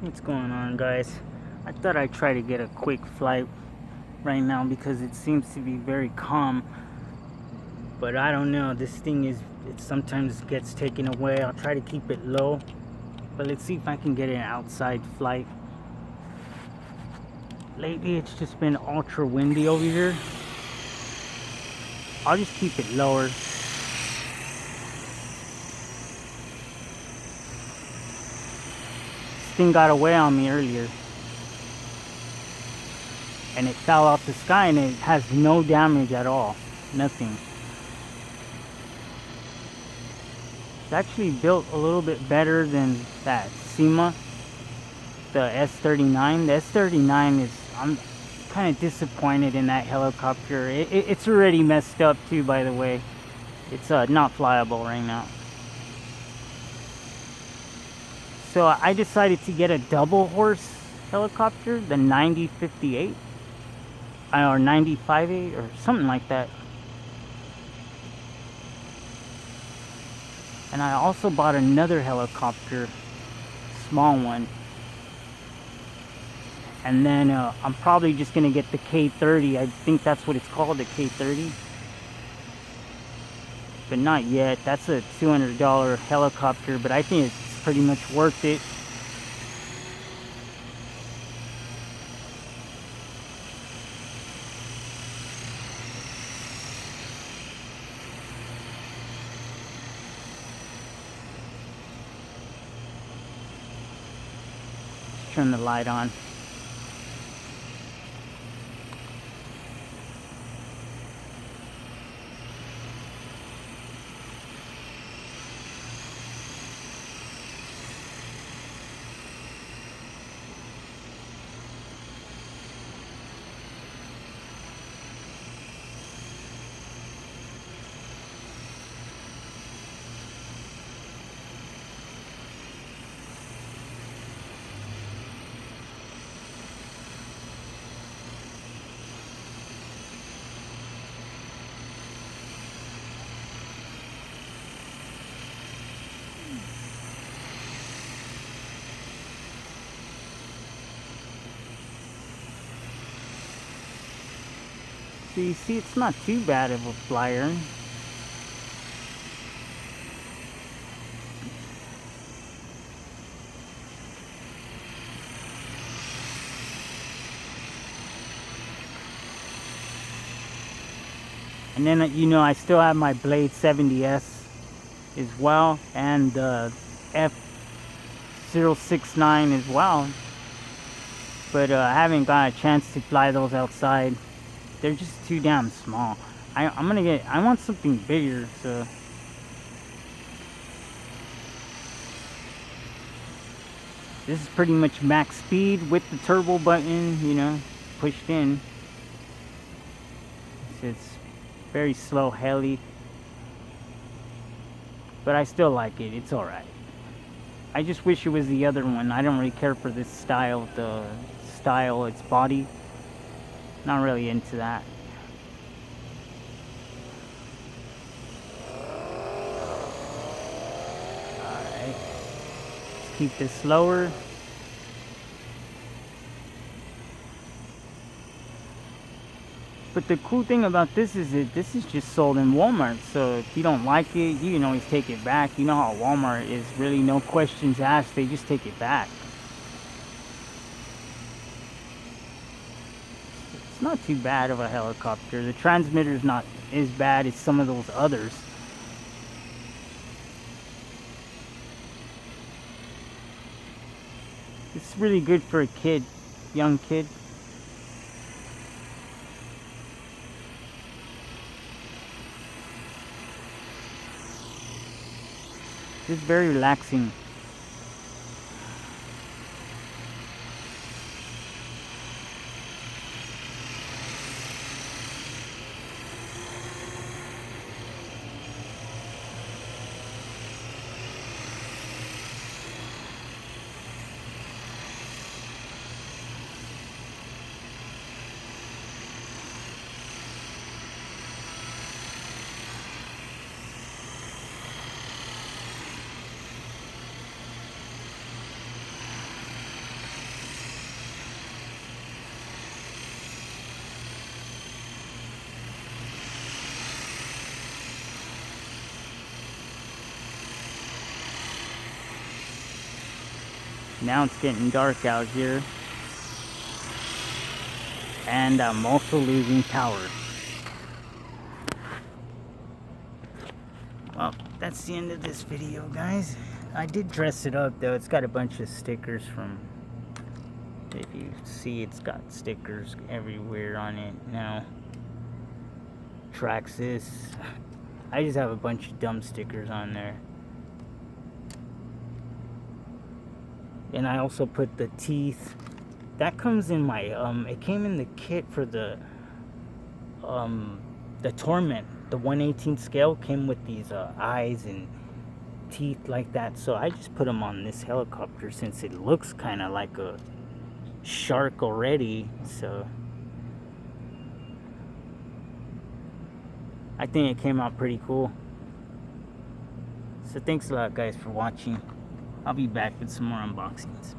What's going on, guys? I thought I'd try to get a quick flight right now because it seems to be very calm, but I don't know, this thing it sometimes gets taken away. I'll try to keep it low, but let's see if I can get an outside flight. Lately it's just been ultra windy over here. I'll just keep it lower. This thing got away on me earlier, and it fell off the sky, and it has no damage at all. Nothing. It's actually built a little bit better than that SEMA, the S39. The S39 is, I'm kind of disappointed in that helicopter. It's already messed up too, by the way. It's not flyable right now. So I decided to get a double horse helicopter, the 9058 or 958 or something like that. And I also bought another helicopter, small one. And then I'm probably just gonna get the K30. I think that's what it's called, the K30. But not yet. That's a $200 helicopter, but I think it's pretty much worth it. Let's turn the light on. So you see, it's not too bad of a flyer. And then, I still have my Blade 70S as well, and the F069 as well. But I haven't got a chance to fly those outside. They're just too damn small. I want something bigger, so. This is pretty much max speed with the turbo button, pushed in. It's very slow heli, but I still like it. It's alright. I just wish it was the other one. I don't really care for this style, its body. Not really into that. Alright. Let's keep this slower. But the cool thing about this is that this is just sold in Walmart. So if you don't like it, you can always take it back. You know how Walmart is, really no questions asked. They just take it back. It's not too bad of a helicopter. The transmitter is not as bad as some of those others. It's really good for a kid, young kid. It's very relaxing. Now it's getting dark out here. And I'm also losing power. Well, that's the end of this video, guys. I did dress it up, though. It's got a bunch of stickers from... If you see, it's got stickers everywhere on it now. Traxxas. I just have a bunch of dumb stickers on there. And I also put the teeth. That comes in my, it came in the kit for the Torment. The 1/18 scale came with these eyes and teeth like that. So I just put them on this helicopter since it looks kind of like a shark already. So I think it came out pretty cool. So thanks a lot, guys, for watching. I'll be back with some more unboxings.